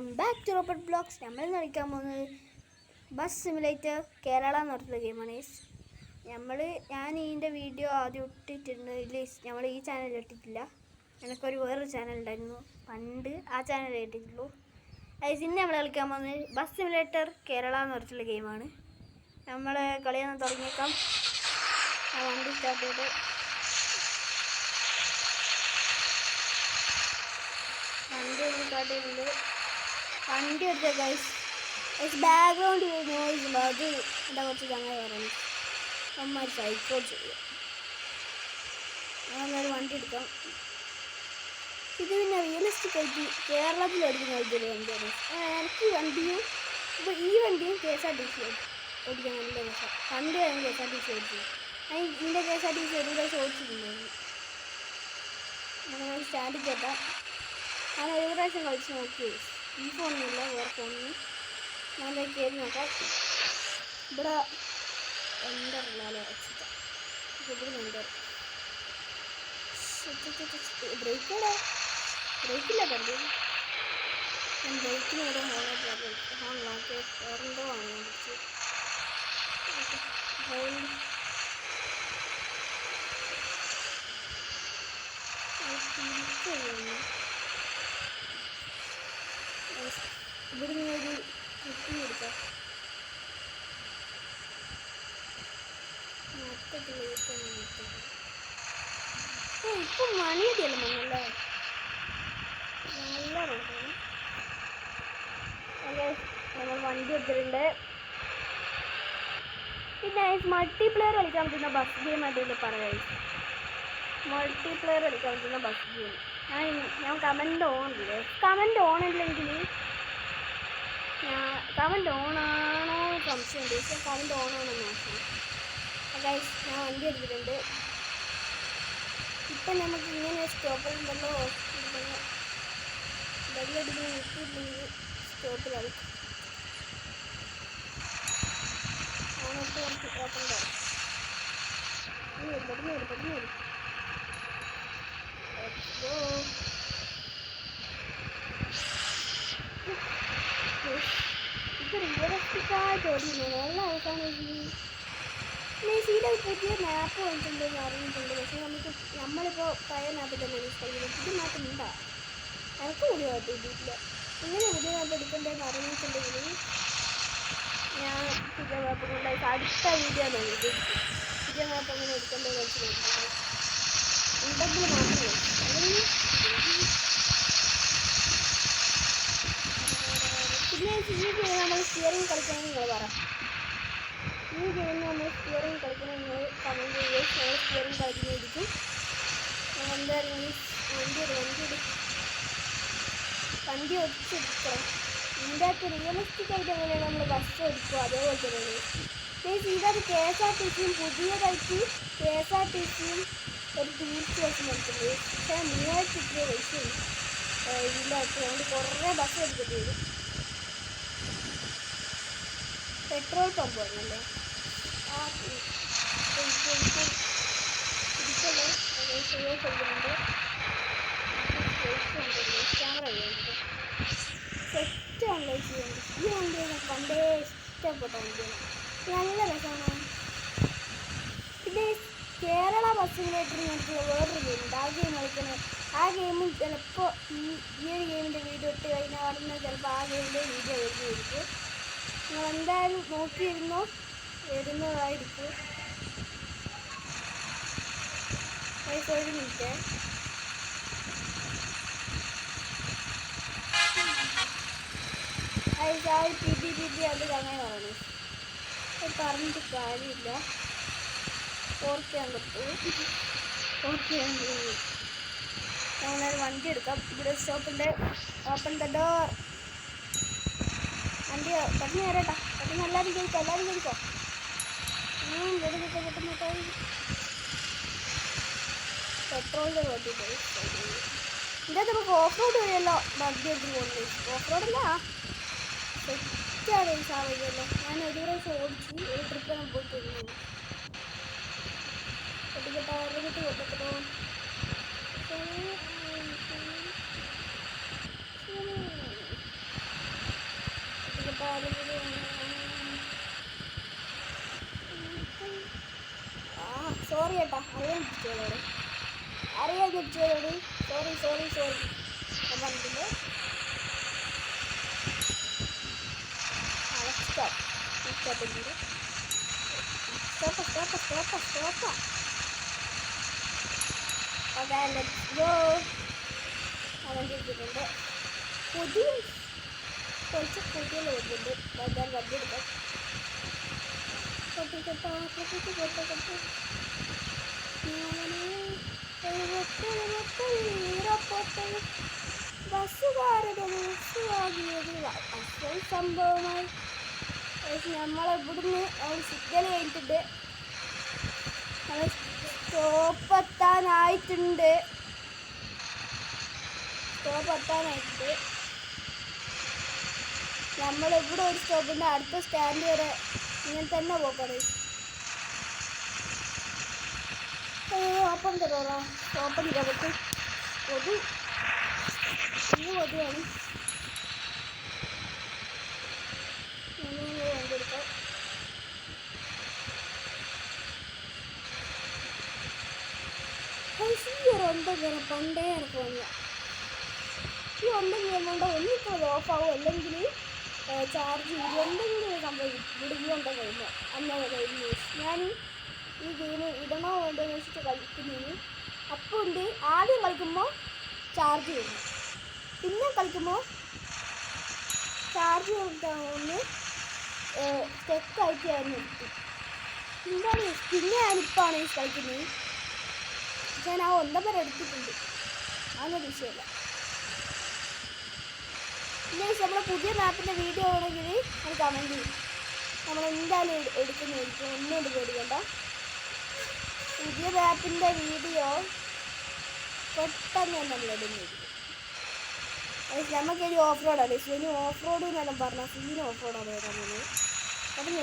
Welcome back to Robert blogs. നമ്മൾ കളിക്കാൻ പോകുന്നത് ബസ് സിമുലേറ്റർ കേരള എന്ന് പറഞ്ഞിട്ടുള്ള ഗെയിമാണ്. ഞാൻ ഇതിൻ്റെ വീഡിയോ ആദ്യം ഇട്ടിട്ടുണ്ട്. നമ്മൾ ഈ ചാനൽ ഇട്ടിട്ടില്ല. എനിക്കൊരു വേറൊരു ചാനൽ ഉണ്ടായിരുന്നു പണ്ട്, ആ ചാനൽ ഇട്ടിട്ടുള്ളൂ. ഇന്ന് നമ്മൾ കളിക്കാൻ പോകുന്നത് ബസ് സിമുലേറ്റർ കേരള എന്ന് പറഞ്ഞിട്ടുള്ള ഗെയിമാണ്. നമ്മൾ കളിയാൻ തുടങ്ങിയേക്കാം. വണ്ടി സ്റ്റാർട്ട് ചെയ്ത് വണ്ടി എടുത്ത ഗൈസ് ബാക്ക്ഗ്രൗണ്ട് നോയിസ് ഉണ്ട്. അത് എന്താ കുറച്ച് ചങ്ങനെ പറയുന്നത് അമ്മ സൈക്കോ ചെയ്യും. ഞാനൊരു വണ്ടി എടുക്കാം. ഇത് പിന്നെ റിയലിസ്റ്റിക് ആയിട്ട് കേരളത്തിൽ എടുക്കുന്ന ഇതൊരു വണ്ടിയാണ്. എനിക്ക് വണ്ടിയും ഇപ്പോൾ ഈ വണ്ടിയും KSRTC ഓടിക്കാൻ നല്ല രസം. പണ്ട് ഞാൻ KSRTC ഓടിച്ചു. ഇതിൻ്റെ KSRTC ഒരു പ്രാവശ്യം ഓടിച്ചിട്ടുണ്ടായിരുന്നു. അങ്ങനെ സ്റ്റാൻഡ് കേട്ടാൽ ഞാൻ ഒരു പ്രാവശ്യം കളിച്ച് നോക്കി. ഈ ഫോണിനില്ല, വേറെ ഫോണിന് ഞാൻ കയറി നോക്കാം. ഇവിടെ എൻ്ററില്ലാലോ വെച്ചിട്ട് ഇവിടെ എൻ്റർ ബ്രേക്കില്ല കണ്ടു. ഞാൻ ബ്രേക്കിന് ഇവിടെ ഫോണിലോ വേറെന്തോ ആണ് ഞാൻ വിളിച്ച് ഇവിടെ നിന്നൊരു കുട്ടി എടുക്കാം. ഇപ്പം മണിയടിയല്ല മണ്ണല്ലേ, നല്ല റോഡാണ്. ഓക്കെ, നമ്മൾ വണ്ടി എടുത്തിട്ടുണ്ട്. പിന്നെ മൾട്ടിപ്ലെയർ കളിക്കാൻ പറ്റുന്ന ബസ് ഗെയിം ആയിട്ട് പറയാം. മൾട്ടിപ്ലെയർ കളിക്കാൻ പറ്റുന്ന ബസ് ഗെയിം ഞാൻ കമൻറ്റ് ഓൺ ഇല്ലെങ്കിൽ കമൻറ്റ് ഓണാണോ സംശയമുണ്ട്. പക്ഷേ കമൻറ്റ് ഓണാണോ നോക്കണം. ഗൈസ്, ഞാൻ വണ്ടി എടുത്തിട്ടുണ്ട്. ഇപ്പം നമുക്ക് ഇങ്ങനെ സ്റ്റോപ്പിലുണ്ടല്ലോ, ബെല്ലടിക്കുന്ന നിർത്തിയില്ലെങ്കിൽ സ്റ്റോപ്പിലായി ഓണത്ത് കുറച്ച് ഓപ്പണ്ടോ പെട്ടെന്ന് വരും. ഇത് റിയലിസ്റ്റിക്കായിട്ട് ഓടിക്കുന്നു. നല്ല അവസാനം സീരിയൽ പുതിയ മാപ്പ് വന്നിട്ടുണ്ടെന്ന് അറിഞ്ഞിട്ടുണ്ട്. പക്ഷേ നമ്മളിപ്പോൾ പഴയ മാപ്പിൽ തന്നെ കളിക്കുന്നത്. പുതിയ മാപ്പ് ഉണ്ടാ എനിക്ക് പുതിയ മാപ്പ് കിട്ടിയിട്ടില്ല. ഇങ്ങനെ പുതിയ മാപ്പ് എടുക്കേണ്ടതെന്ന് അറിഞ്ഞിട്ടുണ്ടെങ്കിൽ ഞാൻ പുതിയ മാപ്പ് കൊണ്ടായിട്ട് അടുത്ത വീഡിയോ നോക്കി പുതിയ മാപ്പ് അങ്ങനെ എടുക്കേണ്ടത് കളിച്ചിട്ടുണ്ട്. ഉണ്ടെങ്കിൽ മാത്രമേ അല്ലെങ്കിൽ പിന്നെ ഈ ഗെയിം നമ്മൾ സ്റ്റിയറിംഗ് കളിക്കണമെന്ന് നിങ്ങൾ പറയാം. ഈ ഗെയിമിൽ നമ്മൾ സ്റ്റിയറിംഗ് കളിക്കണം. നിങ്ങൾ കമൻറ്റ് ചെയ്യുക. ഞങ്ങൾ സ്റ്റിയറിംഗ് കളിക്കുന്നതായിരിക്കും. എന്തായാലും വണ്ടി ഒടിച്ചെടുക്കണം. ഇതിൻ്റെ അകത്ത് റിയലിസ്റ്റിക് ആയിട്ട് എങ്ങനെയാണ് നമ്മൾ ബസ് ഓടിക്കുക അതേപോലെ തന്നെയാണ്. ഇതിനകത്ത് KSRTCയും പുതിയതായിട്ട് KSRTCയും ഒരു ടൂറിസ്റ്റ് ബസ് നടത്തുന്നത്. പക്ഷേ 3000 രൂപ പൈസയും ഇതിനകത്ത് അതുകൊണ്ട് കുറേ ബസ് എടുക്കേണ്ടി വരും. പെട്രോൾ പമ്പ് വന്നല്ലേ ക്യാമറ ചെയ്യുന്നുണ്ട്. സെറ്റാണല്ലോ ചെയ്യുന്നത്. ഈ വണ്ടി പണ്ടേ ഇഷ്ടപ്പെട്ട വണ്ടിയാണ്. നല്ല രസമാണ്. പിന്നെ കേരള ബസ് സിമുലേറ്ററിൽ ഞങ്ങൾക്കുള്ള വേറൊരു ഗെയിമുണ്ട്. ആ ഗെയിം കളിക്കുന്നത്. ആ ഗെയിമും ചിലപ്പോൾ ഈ ഒരു ഗെയിമിൻ്റെ വീഡിയോ ഇട്ട് കഴിഞ്ഞാൽ ഉടനെ ചിലപ്പോൾ ആ ഗെയിമിൻ്റെ വീഡിയോ വരുന്നതായിരിക്കും. നിങ്ങൾ എന്തായാലും നോക്കിയിരുന്നോ, വരുന്നതായിരിക്കും. ഒരു മിനിറ്റ്. പിടി അത് അങ്ങനെ പറയണേ. പറഞ്ഞിട്ട് കാര്യമില്ല. ഓർക്കാൻ പറ്റും. നമ്മളൊരു വണ്ടി എടുക്കാം. ഇവിടെ സ്റ്റോപ്പിൻ്റെ ഓപ്പൺ ദ ഡോർ. വണ്ടി പെട്ടെന്ന് കയറേട്ടാ. പെട്ടെന്ന് എല്ലാവരും കഴിക്കോ. പെട്ടെന്ന് പെട്രോളിൻ്റെ വേണ്ടിയിട്ട് ഇതിൻ്റെ നമുക്ക് ഓഫ് റോഡ് വഴിയല്ലോ വണ്ടി എടുത്ത് പോകുന്നത്. ഓഫ് റോഡല്ല, സെറ്റാണ് ഈ സാഹചര്യമല്ലോ. ഞാൻ ഒരു പ്രാവശ്യം ഓടിച്ച് ഒരു ട്രിപ്പിലാണ് പോയിട്ടിരുന്നത്. പൊട്ടിക്കട്ടോ. സോറി ഏട്ടാ, അറിയാൻ പിടിച്ചോളൂ. സോറി ഞാൻ പറഞ്ഞിട്ടുണ്ട്. സ്റ്റോപ്പ്. Okay, let's go. അവൻ ചെയ്തിട്ടുണ്ട്. കുറച്ച് പുതിയ ലോഡുണ്ട്. ഞാൻ വണ്ടി എടുക്കാം. ബസ്സുകാരുടെ അസൽ സംഭവമായി നമ്മളിവിടുന്ന് സിഗ്നൽ കഴിഞ്ഞിട്ടുണ്ട്. നമ്മൾ സ്റ്റോപ്പ് എത്താനായിട്ടുണ്ട്. നമ്മളിവിടെ ഒരു സ്റ്റോപ്പിൻ്റെ അടുത്ത സ്റ്റാൻഡ് വരെ ഇങ്ങനെ തന്നെ പോക്കണേ. ഓപ്പൺ തരാറാ, ഓപ്പൺ ചെയ്യാൻ പറ്റും. കൊതുവാണ്. വണ്ടി എടുക്കാം. പണ്ടേ ഇറക്കുവാങ്ങ. ഈ ഉണ്ടെങ്കിൽ എന്നുകൊണ്ട് ഒന്നിപ്പോൾ ഓഫാവും, അല്ലെങ്കിൽ ചാർജ് ചെയ്ത് എന്തെങ്കിലും സംഭവിക്കും. ഇവിടെ ഈ ഉണ്ട കഴിഞ്ഞു അന്നേ കഴിഞ്ഞു. ഞാൻ ഈ ഗെയിം ഇടണോ വേണ്ടോ എന്ന് വെച്ചിട്ട് കളിക്കുന്നതിന് അപ്പോൾ ഉണ്ട്. ആദ്യം കളിക്കുമ്പോൾ ചാർജ് ചെയ്യുന്നു, പിന്നെ കളിക്കുമ്പോൾ ചാർജ് ഒന്ന് സ്റ്റെക്കായിട്ട് ഞാൻ നിർത്തി. പിന്നെ ഞാനിപ്പാണ് ഈ കളിക്കുന്നത്. ഞാൻ ആ 1 വരെ എടുത്തിട്ടുണ്ട്, അതൊന്നും വിഷയമല്ല. പിന്നെ നമ്മുടെ പുതിയ മാപ്പിൻ്റെ വീഡിയോ ആണെങ്കിൽ അത് കമൻറ്റ് ചെയ്യും. നമ്മൾ എന്തായാലും എടുക്കുന്നതായിരിക്കും, ഒന്നും പേടിക്കണ്ട. പുതിയ മാപ്പിൻ്റെ വീഡിയോ പെട്ടെന്ന് നമ്മൾ ഇടുന്നതായിരിക്കും. നമുക്കൊരു ഓഫ് റോഡാണ്. ശനി ഓഫ് റോഡ് എന്നെല്ലാം പറഞ്ഞാൽ സീന് ഓഫ് റോഡാണ് വരാൻ പോകുന്നത്. പെട്ടെന്ന്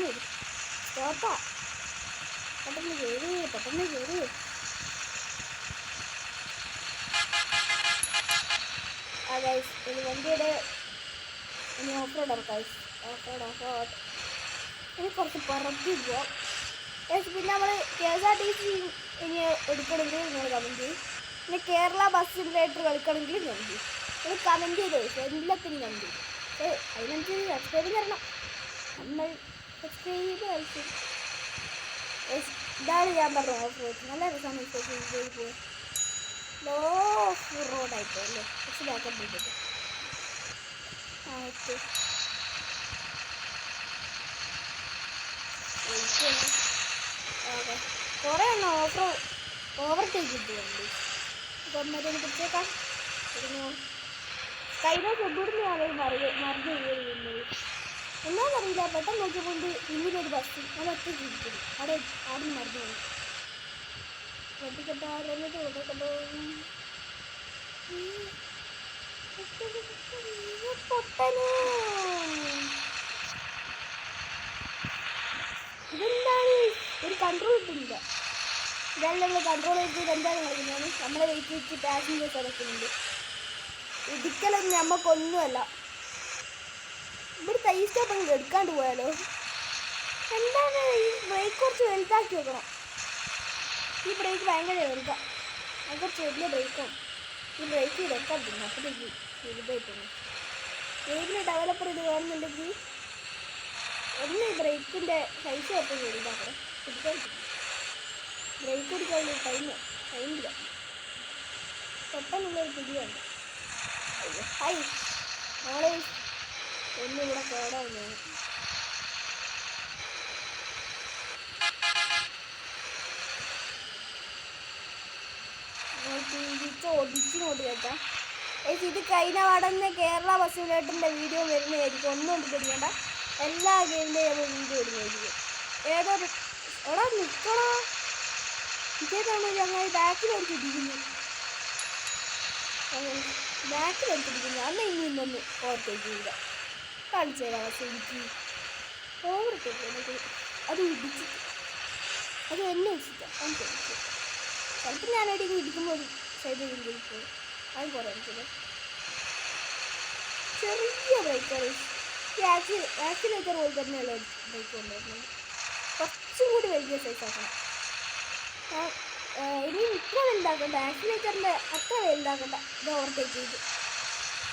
വരും. സ്റ്റോപ്പാ, പെട്ടെന്ന് കയറി. ഗൈസ്, ഒരു വണ്ടിയുടെ ഇനി ഓഫ് റോഡാണ് ഗൈസ്. ഓഫ് റോഡ് ഇനി കുറച്ച് പറത്തി പോവാം. പിന്നെ നമ്മൾ KSRTC ഇനി എടുക്കണമെങ്കിൽ നിങ്ങൾ കമൻറ്റ് ചെയ്യും. പിന്നെ കേരള ബസ് സിമുലേറ്റർ കളിക്കണമെങ്കിൽ കമൻറ്റ് ചെയ്യും. നിങ്ങൾ കമൻറ്റ് ചെയ്ത് എല്ലാത്തിനും കമൻറ്റ് ചെയ്യും. അതിനനുസരിച്ച് സബ്സ്ക്രൈബ് തരണം. നമ്മൾ സബ്സ്ക്രൈബ് കളിക്കും. ഇതാണ് ഞാൻ പറഞ്ഞ ഓഫ് റോഡ്. നല്ല രസമാണ് പോയി. ലോ ഓഫ് റോഡായിപ്പോല്ലേ. കുറച്ച് ബാക്കപ്പ് ചെയ്തിട്ട് ഓക്കെ. കുറേ എണ്ണം ഓവർടേക്ക് കിട്ടുന്നുണ്ട്. ഇപ്പം മറ്റേ പിടിച്ചേക്കാം. കഴിഞ്ഞ ഫുഡിന് ഞാൻ മറിഞ്ഞു ചെയ്യുന്നത് എന്നാന്നറിയില്ല. പെട്ടെന്ന് നോക്കിയപ്പോൾ ഇന്നിലൊരു ബസ് ഞാൻ ഒറ്റ ഇരിക്കുന്നു. അവിടെ നിന്ന് മറിഞ്ഞു പോയി. ശ്രദ്ധിക്കട്ടോ. ഇതെന്താണ് ഒരു കൺട്രോൾ കിട്ടുന്നില്ല. ഇതെല്ലാം കൺട്രോൾ ചെയ്തിട്ട് എന്താണ് കളിക്കുന്നത്. നമ്മളെ വെയിറ്റ് പാസഞ്ചേഴ്സ് അടക്കുന്നുണ്ട്. ഇടിക്കലൊന്നും നമുക്കൊന്നുമല്ല. ഇവിടുത്തെ ഈ സ്റ്റോപ്പ് അങ്ങ് എടുക്കാണ്ട് പോയാലോ. എന്താണ് ഈ ബ്രേക്ക് കുറച്ച് വലുതാക്കി വെക്കണം. ഈ ബ്രേക്ക് ഭയങ്കര വലുതാ. അത് കുറച്ച് വലിയ ബ്രേക്കാണ്. ഈ ബ്രേക്ക് ഇതൊക്കെ അപ്പോഴേക്ക് വലുതായിട്ടുണ്ട്. ഗെയിമിന് ഡെവലപ്പർ ഇത് കാണുന്നുണ്ടെങ്കിൽ ഒന്ന് ഈ ബ്രേക്കിൻ്റെ സൈസ് കുറച്ച് വലുതാക്കണം. പിടിക്കാൻ ബ്രേക്ക് പിടിക്കാനുള്ള ടൈമില്ല. പെട്ടെന്നുള്ളൊരു പിടിയാണ്. ഹൈ മോളെ ഒന്നിവിടെ കേടാവുന്നതാണ്. ഒടിച്ചു കേട്ടാ. ഇത് കഴിഞ്ഞ പാടന്നെ കേരള ബസ് സിമുലേറ്ററിൻ്റെ വീഡിയോ വരുന്നതായിരിക്കും. ഒന്നും പിടിക്കേണ്ട. എല്ലാ ഗെയിമിൻ്റെയും നമ്മൾ വീഡിയോ ഇടുന്നതായിരിക്കും. ഏതൊരു എടാ നിൽക്കണോ. ഇതേതാണ് ഞങ്ങൾ ബാക്കിലെടുത്തിരിക്കുന്നു. അന്ന് ഇന്നൊന്ന് ഓവർടേക്കില്ല. കാണിച്ചു തരാം. ബസ് ഇടിച്ച് ഓവർടേക്ക് അത് ഇടിച്ചിട്ട് അത് എന്നെ ഇടിച്ചിട്ടാണ് കാണിച്ചു. ചിലപ്പോൾ ഞാനവിടെ ഇരിക്കുമ്പോൾ ഒരു സൈഡിൽ ഇരിക്കും. അത് കുറേ ചെറിയ ബ്രേക്കാണ്. ആക്സിലേറ്റർ പോലെ തന്നെയുള്ള ബൈക്ക് കൊണ്ടുവരുന്നത്. കുറച്ചും കൂടി വലിയ സൈസ് ആക്കണം. ഇനി ഇത്ര വലുതാക്കണ്ട, ആക്സിലേറ്ററിൻ്റെ അത്ര വലുതാക്കണ്ട. ഇത് ഓവർടേക്ക് ചെയ്തു.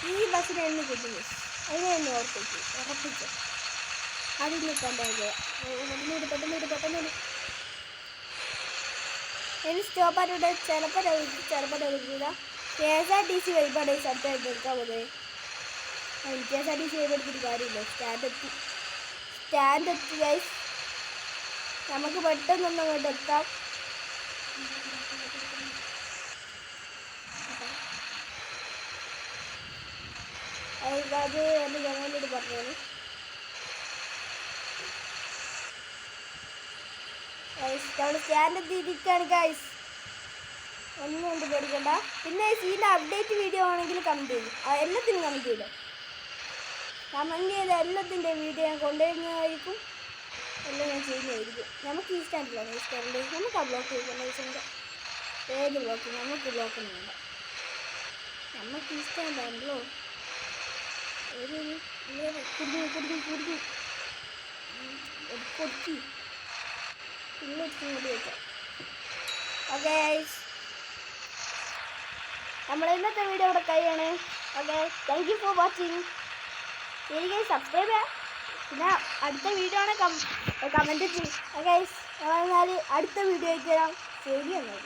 ഈ ബസ്സിനെ തന്നെ കിട്ടുന്നു, അതിനെ തന്നെ ഓവർടേക്ക് ചെയ്തു, ഉറപ്പിച്ചു. അതിൽ നിൽക്കണ്ടാവുക. പെട്ടെന്ന് ഇനി സ്റ്റോപ്പായിട്ട് ചിലപ്പോൾ ചിലപ്പോൾ KSRTC വൈബാണ് അടുത്തായിട്ട് എടുക്കാൻ പോകുന്നത്. KSRTC വൈബ് എടുത്തിട്ട് കാര്യമില്ല. സ്റ്റാൻഡ് എത്തി ഗൈസ്. നമുക്ക് പെട്ടെന്നൊന്നും അങ്ങോട്ട് എത്താം. അത് എൻ്റെ ജനലിനോട് പറഞ്ഞത് സ്റ്റാൻഡ് എത്തിയിരിക്കുകയാണ് ഗൈസ്. ഒന്നും കൊണ്ട് പേടിക്കണ്ട. പിന്നെ ഇതിൻ്റെ അപ്ഡേറ്റ് വീഡിയോ ആണെങ്കിൽ കമൻറ്റ് ചെയ്യും. എല്ലാത്തിനും കമൻറ്റ് ചെയ്തോ. കമൻറ്റ് ചെയ്ത എല്ലാത്തിൻ്റെ വീഡിയോ ഞാൻ കൊണ്ടുവരുന്നതായിരിക്കും. എല്ലാം ഞാൻ ചെയ്യുന്നതായിരിക്കും. നമുക്ക് ഈ സ്റ്റാൻഡിലാണ്. ഈ സ്റ്റാൻഡിൽ നമുക്ക് ആ ബ്ലോക്ക് ചെയ്യില്ല. ഏത് ബ്ലോക്ക്? നമുക്ക് ബ്ലോക്കൊന്നും വേണ്ട. നമുക്ക് ഈ സ്റ്റാൻഡാണല്ലോ. കൊടുക്കി കൂടി വെക്കാം. ഓക്കെ, നമ്മൾ ഇന്നത്തെ വീഡിയോ ഇവിടെ കഴിയാണ്. Okay, thank you for watching. ശരി, സബ്സ്ക്രൈബ് ചെയ്യാം. പിന്നെ അടുത്ത വീഡിയോ ആണ് കമൻറ്റ് ചെയ്യും. ഓക്കെ, എന്നാൽ അടുത്ത വീഡിയോ ആയിട്ട് തരാം. ശരി എന്നാൽ.